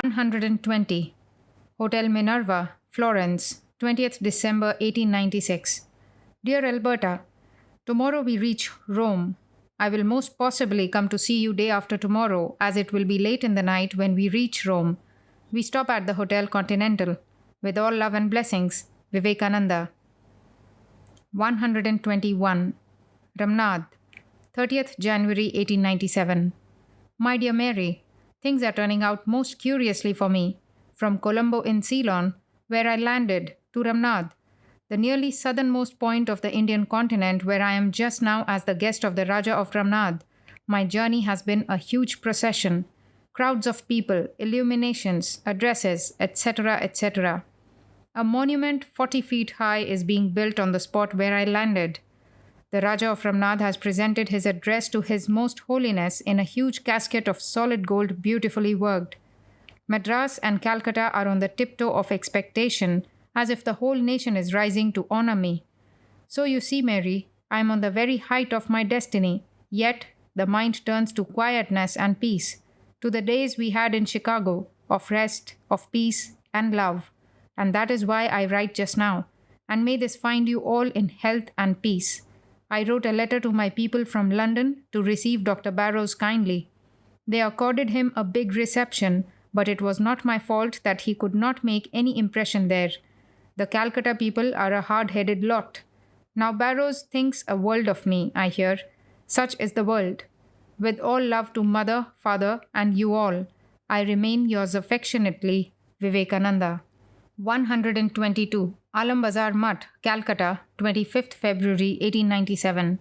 120. Hotel Minerva, Florence, 20th December 1896. Dear Alberta, tomorrow we reach Rome. I will most possibly come to see you day after tomorrow, as it will be late in the night when we reach Rome. We stop at the Hotel Continental. With all love and blessings, Vivekananda. 121. Ramnad, 30th January 1897. My dear Mary, things are turning out most curiously for me. From Colombo in Ceylon, where I landed, to Ramnad, the nearly southernmost point of the Indian continent where I am just now as the guest of the Raja of Ramnad, my journey has been a huge procession. Crowds of people, illuminations, addresses, etc., etc. A monument 40 feet high is being built on the spot where I landed. The Raja of Ramnad has presented his address to His Most Holiness in a huge casket of solid gold beautifully worked. Madras and Calcutta are on the tiptoe of expectation, as if the whole nation is rising to honor me. So you see, Mary, I am on the very height of my destiny, yet the mind turns to quietness and peace, to the days we had in Chicago, of rest, of peace and love. And that is why I write just now, and may this find you all in health and peace. I wrote a letter to my people from London to receive Dr. Barrows kindly. They accorded him a big reception, but it was not my fault that he could not make any impression there. The Calcutta people are a hard-headed lot. Now Barrows thinks a world of me, I hear. Such is the world. With all love to mother, father, and you all, I remain yours affectionately, Vivekananda. 122. Alam Bazar Mutt, Calcutta, 25th February 1897.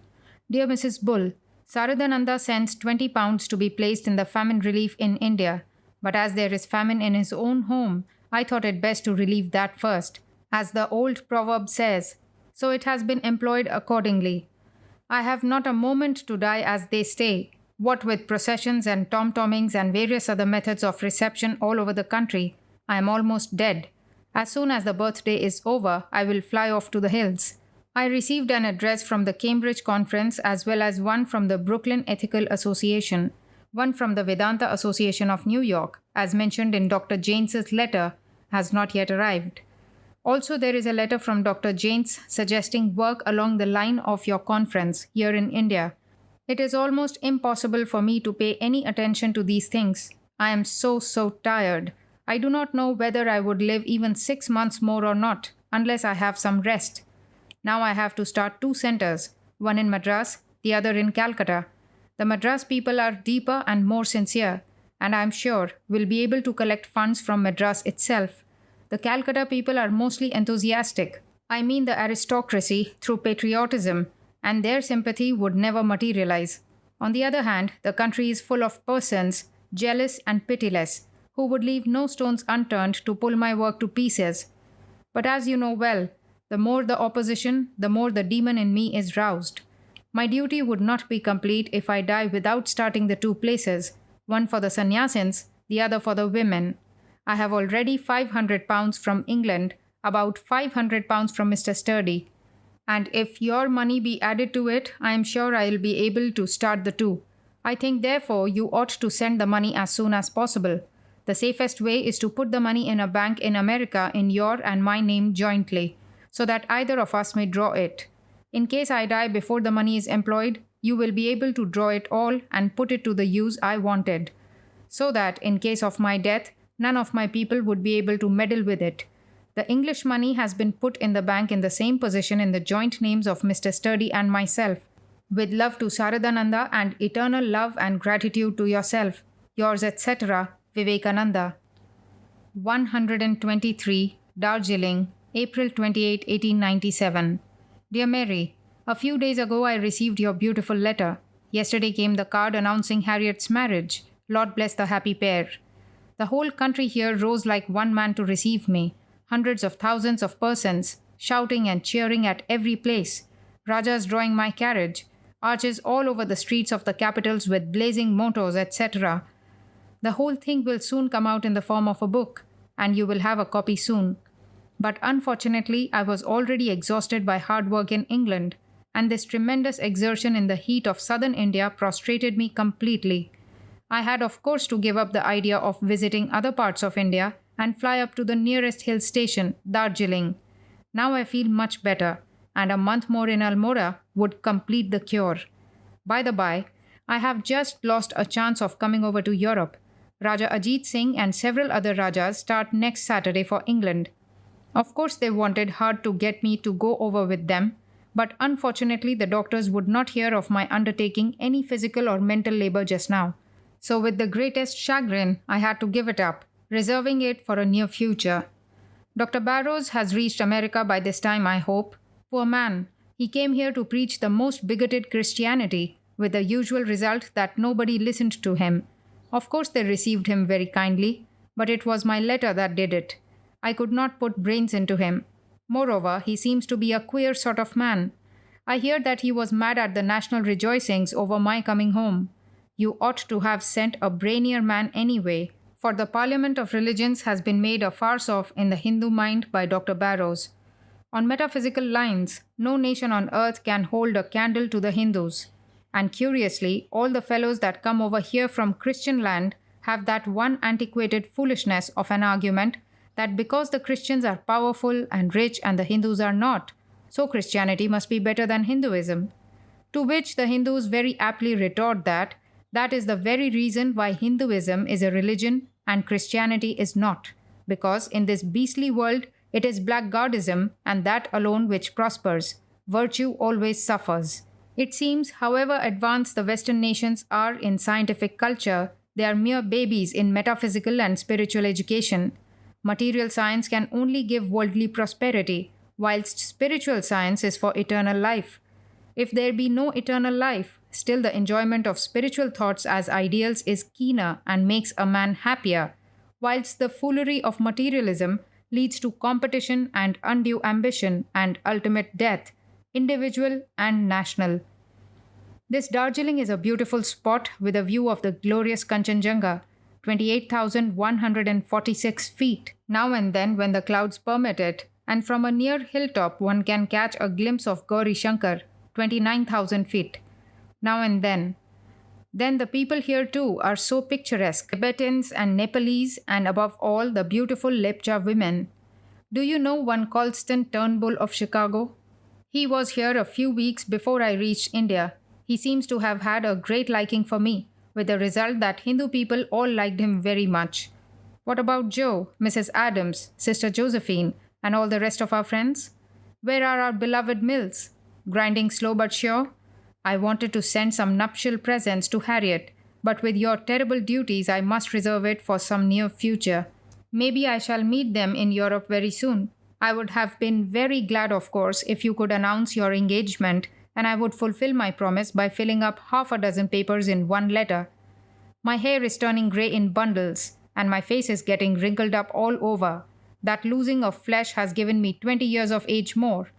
Dear Mrs. Bull, Saradananda sends 20 pounds to be placed in the famine relief in India. But as there is famine in his own home, I thought it best to relieve that first, as the old proverb says, so it has been employed accordingly. I have not a moment to die as they say, what with processions and tom-tommings and various other methods of reception all over the country, I am almost dead. As soon as the birthday is over, I will fly off to the hills. I received an address from the Cambridge Conference as well as one from the Brooklyn Ethical Association, one from the Vedanta Association of New York, as mentioned in Dr. Jaines's letter, has not yet arrived. Also, there is a letter from Dr. Jaines suggesting work along the line of your conference here in India. It is almost impossible for me to pay any attention to these things. I am so tired. I do not know whether I would live even 6 months more or not, unless I have some rest. Now I have to start 2 centers, one in Madras, the other in Calcutta. The Madras people are deeper and more sincere, and I am sure will be able to collect funds from Madras itself. The Calcutta people are mostly enthusiastic. I mean the aristocracy through patriotism, and their sympathy would never materialize. On the other hand, the country is full of persons, jealous and pitiless, who would leave no stones unturned to pull my work to pieces. But as you know well, the more the opposition, the more the demon in me is roused. My duty would not be complete if I die without starting the 2 places, one for the sannyasins, the other for the women. I have already 500 pounds from England, about 500 pounds from Mr. Sturdy. And if your money be added to it, I am sure I will be able to start the 2. I think therefore you ought to send the money as soon as possible. The safest way is to put the money in a bank in America in your and my name jointly, so that either of us may draw it. In case I die before the money is employed, you will be able to draw it all and put it to the use I wanted, so that in case of my death, none of my people would be able to meddle with it. The English money has been put in the bank in the same position in the joint names of Mr. Sturdy and myself. With love to Saradananda and eternal love and gratitude to yourself, yours etc., Vivekananda. 123. Darjeeling, April 28, 1897. Dear Mary, a few days ago I received your beautiful letter. Yesterday came the card announcing Harriet's marriage. Lord bless the happy pair. The whole country here rose like one man to receive me. Hundreds of thousands of persons, shouting and cheering at every place. Rajas drawing my carriage. Arches all over the streets of the capitals with blazing mottos, etc. The whole thing will soon come out in the form of a book, and you will have a copy soon. But unfortunately, I was already exhausted by hard work in England, and this tremendous exertion in the heat of southern India prostrated me completely. I had, of course, to give up the idea of visiting other parts of India and fly up to the nearest hill station, Darjeeling. Now I feel much better, and a month more in Almora would complete the cure. By the by, I have just lost a chance of coming over to Europe. Raja Ajit Singh and several other Rajas start next Saturday for England. Of course, they wanted hard to get me to go over with them, but unfortunately, the doctors would not hear of my undertaking any physical or mental labor just now. So, with the greatest chagrin, I had to give it up, reserving it for a near future. Dr. Barrows has reached America by this time, I hope. Poor man, he came here to preach the most bigoted Christianity, with the usual result that nobody listened to him. Of course, they received him very kindly, but it was my letter that did it. I could not put brains into him. Moreover, he seems to be a queer sort of man. I hear that he was mad at the national rejoicings over my coming home. You ought to have sent a brainier man anyway, for the Parliament of Religions has been made a farce of in the Hindu mind by Dr. Barrows. On metaphysical lines, no nation on earth can hold a candle to the Hindus. And curiously, all the fellows that come over here from Christian land have that one antiquated foolishness of an argument that because the Christians are powerful and rich and the Hindus are not, so Christianity must be better than Hinduism. To which the Hindus very aptly retort that that is the very reason why Hinduism is a religion and Christianity is not, because in this beastly world it is blackguardism and that alone which prospers. Virtue always suffers. It seems, however advanced the Western nations are in scientific culture, they are mere babies in metaphysical and spiritual education. Material science can only give worldly prosperity, whilst spiritual science is for eternal life. If there be no eternal life, still the enjoyment of spiritual thoughts as ideals is keener and makes a man happier, whilst the foolery of materialism leads to competition and undue ambition and ultimate death, individual and national. This Darjeeling is a beautiful spot with a view of the glorious Kanchenjunga, 28,146 feet, now and then when the clouds permit it, and from a near hilltop one can catch a glimpse of Gauri Shankar, 29,000 feet, now and then. Then the people here too are so picturesque, Tibetans and Nepalese, and above all the beautiful Lepcha women. Do you know one Colston Turnbull of Chicago? He was here a few weeks before I reached India. He seems to have had a great liking for me, with the result that Hindu people all liked him very much. What about Joe, Mrs. Adams, Sister Josephine, and all the rest of our friends? Where are our beloved Mills? Grinding slow but sure? I wanted to send some nuptial presents to Harriet, but with your terrible duties I must reserve it for some near future. Maybe I shall meet them in Europe very soon. I would have been very glad, of course, if you could announce your engagement, and I would fulfill my promise by filling up half a dozen papers in one letter. My hair is turning grey in bundles, and my face is getting wrinkled up all over. That losing of flesh has given me 20 years of age more,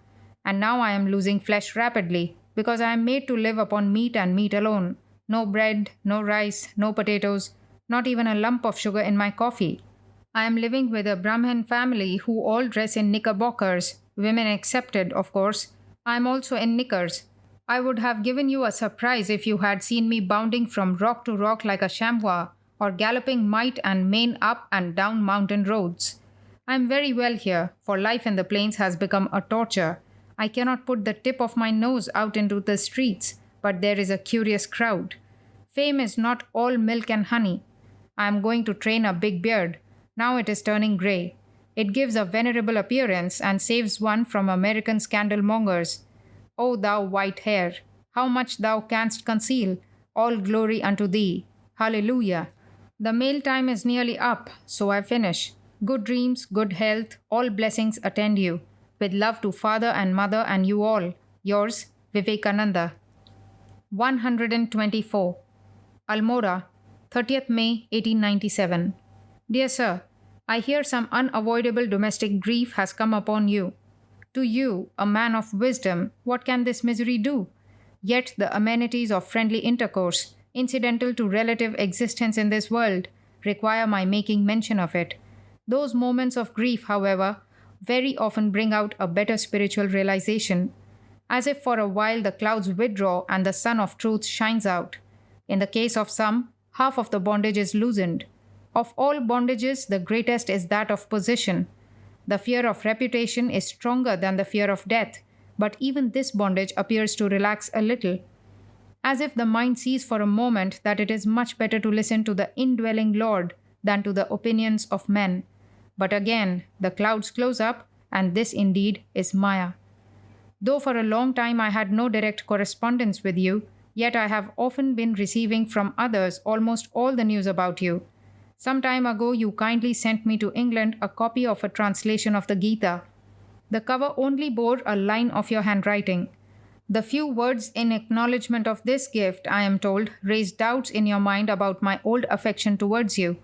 and now I am losing flesh rapidly, because I am made to live upon meat and meat alone. No bread, no rice, no potatoes, not even a lump of sugar in my coffee. I am living with a Brahmin family who all dress in knickerbockers, women excepted, of course. I am also in knickers. I would have given you a surprise if you had seen me bounding from rock to rock like a chamois, or galloping might and main up and down mountain roads. I am very well here, for life in the plains has become a torture. I cannot put the tip of my nose out into the streets, but there is a curious crowd. Fame is not all milk and honey. I am going to train a big beard. Now it is turning grey. It gives a venerable appearance and saves one from American scandal-mongers. O thou white hair, how much thou canst conceal! All glory unto thee. Hallelujah! The mail time is nearly up, so I finish. Good dreams, good health, all blessings attend you. With love to father and mother and you all. Yours, Vivekananda. 124. Almora, 30th May 1897. Dear Sir, I hear some unavoidable domestic grief has come upon you. To you, a man of wisdom, what can this misery do? Yet the amenities of friendly intercourse, incidental to relative existence in this world, require my making mention of it. Those moments of grief, however, very often bring out a better spiritual realization, as if for a while the clouds withdraw and the sun of truth shines out. In the case of some, half of the bondage is loosened. Of all bondages, the greatest is that of position. The fear of reputation is stronger than the fear of death, but even this bondage appears to relax a little, as if the mind sees for a moment that it is much better to listen to the indwelling Lord than to the opinions of men. But again, the clouds close up, and this indeed is Maya. Though for a long time I had no direct correspondence with you, yet I have often been receiving from others almost all the news about you. Some time ago, you kindly sent me to England a copy of a translation of the Gita. The cover only bore a line of your handwriting. The few words in acknowledgement of this gift, I am told, raised doubts in your mind about my old affection towards you.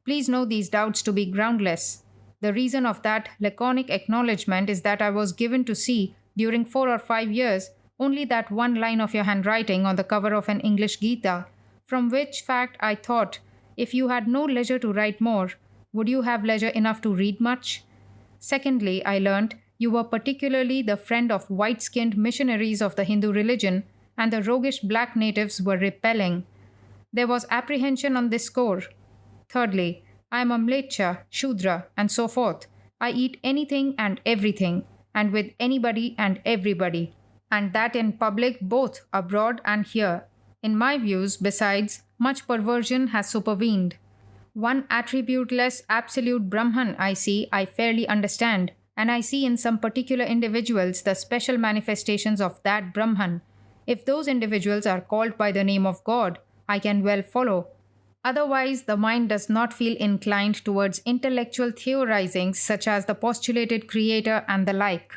Please know these doubts to be groundless. The reason of that laconic acknowledgement is that I was given to see, during 4 or 5 years, only that one line of your handwriting on the cover of an English Gita, from which fact I thought, if you had no leisure to write more, would you have leisure enough to read much? Secondly, I learnt you were particularly the friend of white-skinned missionaries of the Hindu religion, and the roguish black natives were repelling. There was apprehension on this score. Thirdly, I am a mlecha, shudra, and so forth. I eat anything and everything, and with anybody and everybody, and that in public both abroad and here. In my views, besides, much perversion has supervened. One attributeless absolute Brahman I fairly understand, and I see in some particular individuals the special manifestations of that Brahman. If those individuals are called by the name of God, I can well follow. Otherwise, the mind does not feel inclined towards intellectual theorizings such as the postulated creator and the like.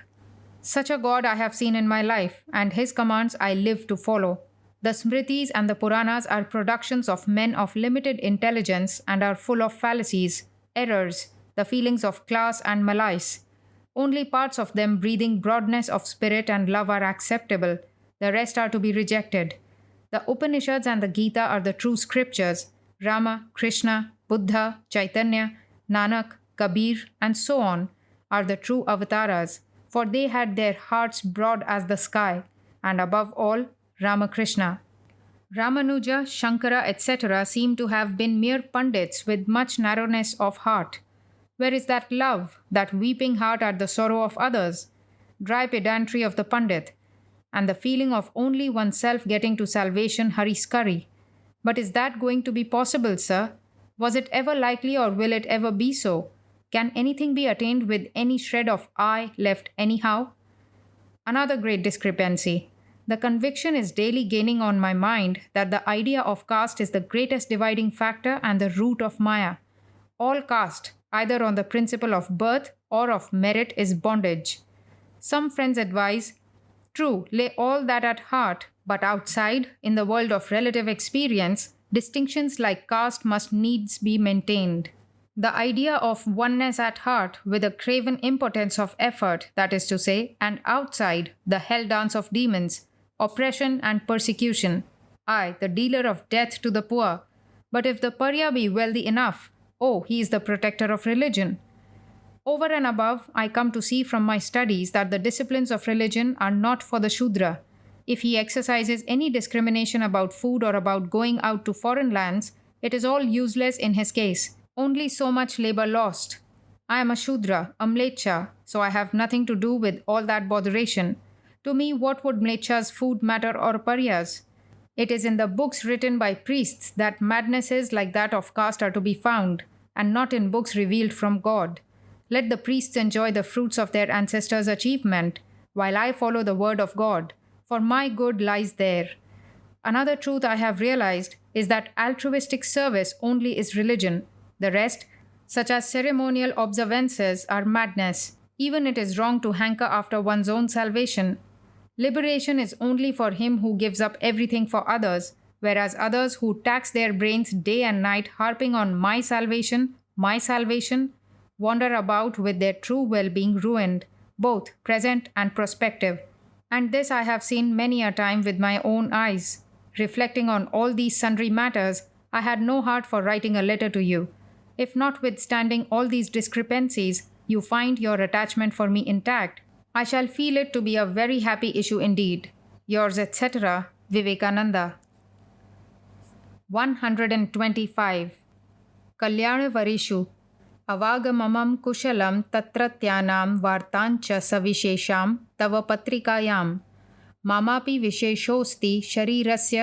Such a God I have seen in my life, and his commands I live to follow. The Smritis and the Puranas are productions of men of limited intelligence and are full of fallacies, errors, the feelings of class and malice. Only parts of them breathing broadness of spirit and love are acceptable. The rest are to be rejected. The Upanishads and the Gita are the true scriptures. Rama, Krishna, Buddha, Chaitanya, Nanak, Kabir, and so on are the true avatars, for they had their hearts broad as the sky, and above all, Ramakrishna. Ramanuja, Shankara, etc. seem to have been mere pundits with much narrowness of heart. Where is that love, that weeping heart at the sorrow of others? Dry pedantry of the pandit, and the feeling of only oneself getting to salvation hurry-scurry. But is that going to be possible, sir? Was it ever likely, or will it ever be so? Can anything be attained with any shred of I left anyhow? Another great discrepancy. The conviction is daily gaining on my mind that the idea of caste is the greatest dividing factor and the root of Maya. All caste, either on the principle of birth or of merit, is bondage. Some friends advise, true, lay all that at heart, but outside, in the world of relative experience, distinctions like caste must needs be maintained. The idea of oneness at heart with a craven impotence of effort, that is to say, and outside, the hell dance of demons, oppression and persecution. I, the dealer of death to the poor. But if the Parya be wealthy enough, oh, he is the protector of religion. Over and above, I come to see from my studies that the disciplines of religion are not for the Shudra. If he exercises any discrimination about food or about going out to foreign lands, it is all useless in his case. Only so much labor lost. I am a Shudra, a Mlecha, so I have nothing to do with all that botheration. To me, what would Mlecha's food matter or Parya's? It is in the books written by priests that madnesses like that of caste are to be found, and not in books revealed from God. Let the priests enjoy the fruits of their ancestors' achievement, while I follow the word of God, for my good lies there. Another truth I have realized is that altruistic service only is religion. The rest, such as ceremonial observances, are madness. Even it is wrong to hanker after one's own salvation. Liberation is only for him who gives up everything for others, whereas others who tax their brains day and night harping on my salvation, wander about with their true well-being ruined, both present and prospective. And this I have seen many a time with my own eyes. Reflecting on all these sundry matters, I had no heart for writing a letter to you. If notwithstanding all these discrepancies, you find your attachment for me intact, I shall feel it to be a very happy issue indeed. Yours, etc., Vivekananda. 125. कल्याणवरेषु अवागममं कुशलं तत्रत्यानां वार्ताञ्च सविशेषां तव पत्रिकायां ममापि विशेषोऽस्ति शरीरस्य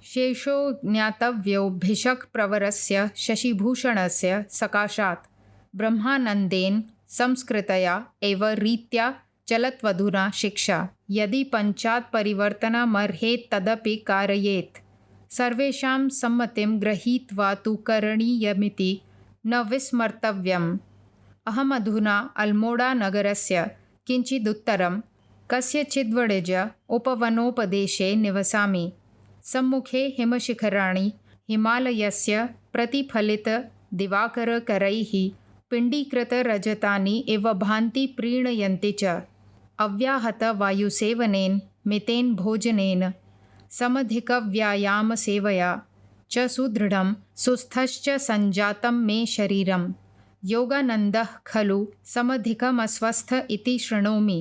शेषो ज्ञातव्यो भिषक्प्रवरस्य शशिभूषणस्य सकाशात् ब्रह्मानन्देन संस्कृतया एव रीत्या चलत्वधुना शिक्षा यदि पञ्चात् परिवर्तनमर्हेत् तदपि कारयेत् सर्वेषां सम्मतिं गृहीत्वा तु करणीयमिति न विस्मर्तव्यम्। अहमधुना अल्मोडानगरस्य किञ्चिदुत्तरं कस्यचिद्वणिज उपवनोपदेशे निवसामि। सम्मुखे हिमशिखराणि हिमालयस्य प्रतिफलितदिवाकरकरैः पिण्डीकृतरजतानि इव भान्ति प्रीणयन्ति च। अव्याहतवायुसेवनेन मितेन भोजनेन समधिकव्यायामसेवया च सुदृढं सुस्थश्च सञ्जातं मे शरीरं। योगानन्दः खलु समधिकमस्वस्थ इति शृणोमि।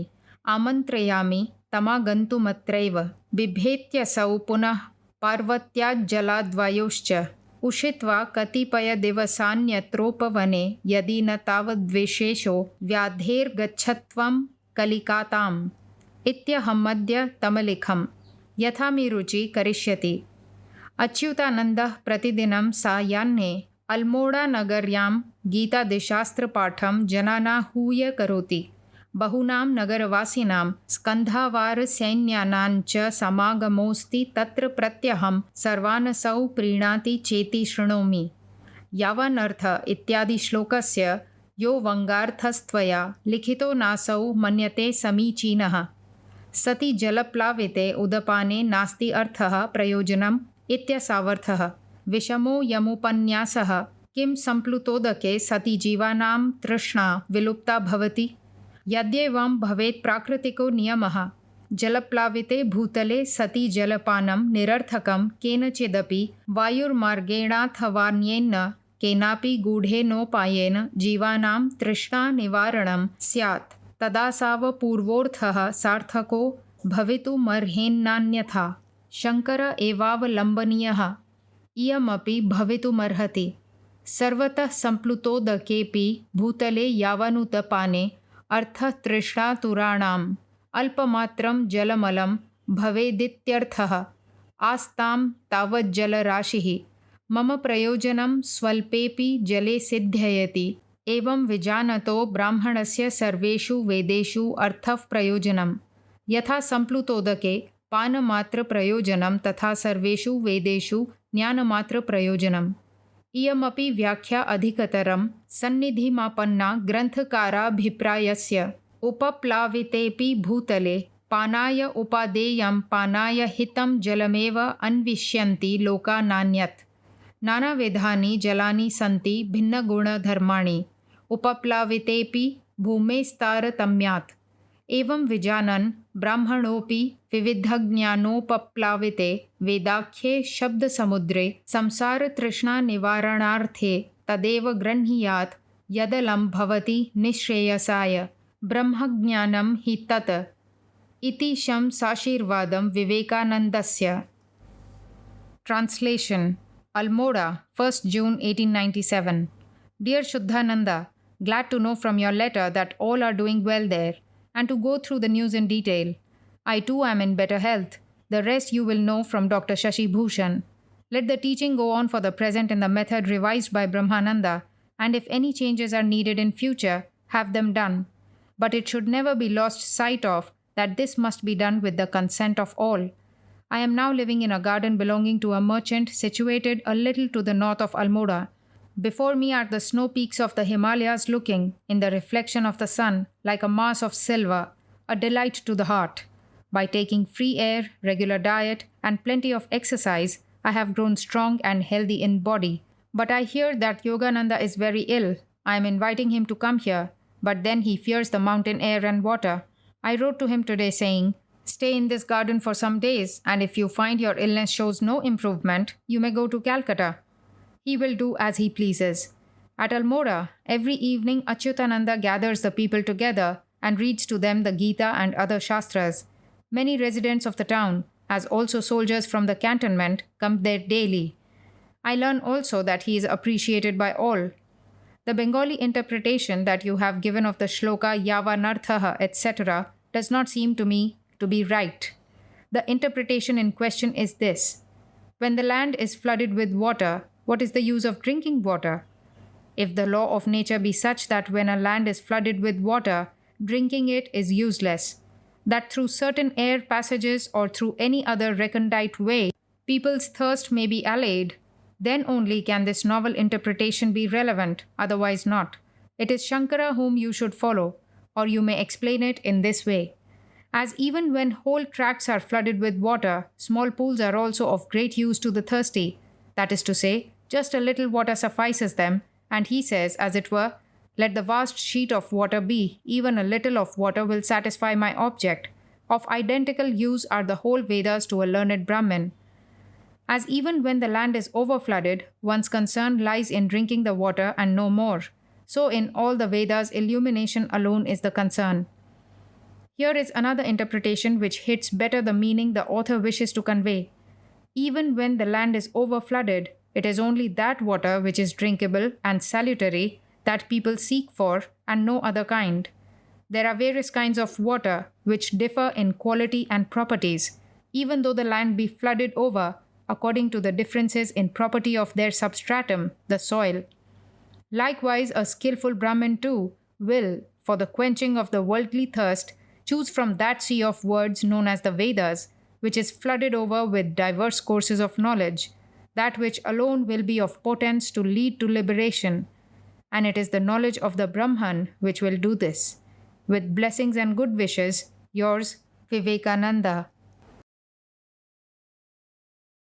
आमन्त्रयामि तमागन्तुमत्रैव। बिभेत्यसौ पुनः पार्वत्याज्जलाद्वायोश्च उषित्वा कतिपयदिवसान्यत्रोपवने यदि न तावद्विशेषो व्याधेर्गच्छत्वं कलिकाताम् इत्यहमद्य तमलिखम् यथा मे रुचि करिष्यति। अच्युतानन्दः प्रतिदिनं सायाह्ने अल्मोडानगर्यां गीतादिशास्त्रपाठं जनानाहूय करोति। बहूनां नगरवासिनां स्कन्धावारसैन्यानां च समागमोऽस्ति तत्र प्रत्यहं सर्वानसौ प्रीणाति चेति शृणोमि। यावानर्थ इत्यादि श्लोकस्य यो वङ्गार्थस्त्वया लिखितो नासौ मन्यते समीचीनः। सति जलप्लाविते उदपाने नास्ति अर्थः प्रयोजनम् इत्यसावर्थः। विषमो यमुपन्यासः किं सम्प्लुतोदके सति जीवानां तृष्णा विलुप्ता भवति। यद्येवं भवेत् प्राकृतिको नियमः जलप्लाविते भूतले सति जलपानं निरर्थकं केनचिदपि वायुर्मार्गेणाथवान्येन केनापि गूढेनोपायेन जीवानां तृष्णानिवारणं स्यात् तदासावपूर्वोऽर्थः सार्थको भवितुमर्हेन्नान्यथा। शङ्कर एवावलम्बनीयः इयमपि भवितुमर्हति। सर्वतः सम्प्लुतोदकेऽपि भूतले यावनुतपाने अर्थतृष्णातुराणाम् अल्पमात्रं जलमलं भवेदित्यर्थः। आस्तां तावज्जलराशिः मम प्रयोजनं स्वल्पेऽपि जले सिद्ध्ययति। एवं विजानतो ब्राह्मणस्य सर्वेषु वेदेषु अर्थः प्रयोजनं। यथा सम्प्लुतोदके पानमात्रप्रयोजनं तथा सर्वेषु वेदेषु ज्ञानमात्रप्रयोजनम्। इयमपि व्याख्या अधिकतरं सन्निधिमापन्ना ग्रन्थकाराभिप्रायस्य। उपप्लावितेऽपि भूतले पानाय उपादेयं पानाय हितं जलमेव अन्विष्यन्ति लोका नान्यत्। नानाविधानि जलानि सन्ति भिन्नगुणधर्माणि। उपप्लावितेऽपि भूमेस्तारतम्यात्। एवं विजानन् ब्राह्मणोऽपि विविधज्ञानोपप्लाविते वेदाख्ये शब्दसमुद्रे संसारतृष्णानिवारणार्थे तदेव गृह्णीयात् यदलं भवति निःश्रेयसाय। ब्रह्मज्ञानं हि तत् इति शंसाशीर्वादं विवेकानन्दस्य। Translation Almora, 1st June 1897. Dear Shuddhananda, glad to know from your letter that all are doing well there, and to go through the news in detail. I too am in better health. The rest you will know from Dr. Shashi Bhushan. Let the teaching go on for the present in the method revised by Brahmananda, and if any changes are needed in future, have them done. But it should never be lost sight of that this must be done with the consent of all. I am now living in a garden belonging to a merchant situated a little to the north of Almora. Before me are the snow peaks of the Himalayas looking, in the reflection of the sun, like a mass of silver, a delight to the heart. By taking free air, regular diet, and plenty of exercise, I have grown strong and healthy in body. But I hear that Yogananda is very ill. I am inviting him to come here, but then he fears the mountain air and water. I wrote to him today saying, "Stay in this garden for some days, and if you find your illness shows no improvement, you may go to Calcutta." He will do as he pleases. At Almora, every evening Achyutananda gathers the people together and reads to them the Gita and other Shastras. Many residents of the town, as also soldiers from the cantonment, come there daily. I learn also that he is appreciated by all. The Bengali interpretation that you have given of the shloka Yavanarthaha, etc., does not seem to me to be right. The interpretation in question is this: when the land is flooded with water, what is the use of drinking water? If the law of nature be such that when a land is flooded with water, drinking it is useless, that through certain air passages or through any other recondite way, people's thirst may be allayed, then only can this novel interpretation be relevant, otherwise not. It is Shankara whom you should follow, or you may explain it in this way. As even when whole tracts are flooded with water, small pools are also of great use to the thirsty. That is to say, just a little water suffices them, and he says, as it were, let the vast sheet of water be, even a little of water will satisfy my object. Of identical use are the whole Vedas to a learned Brahmin. As even when the land is overflooded, one's concern lies in drinking the water and no more. So in all the Vedas, illumination alone is the concern. Here is another interpretation which hits better the meaning the author wishes to convey. Even when the land is overflooded, it is only that water which is drinkable and salutary that people seek for, and no other kind. There are various kinds of water which differ in quality and properties, even though the land be flooded over, according to the differences in property of their substratum, the soil. Likewise, a skillful Brahmin too will, for the quenching of the worldly thirst, choose from that sea of words known as the Vedas, which is flooded over with diverse courses of knowledge, that which alone will be of potence to lead to liberation. And it is the knowledge of the Brahman which will do this. With blessings and good wishes, yours, Vivekananda.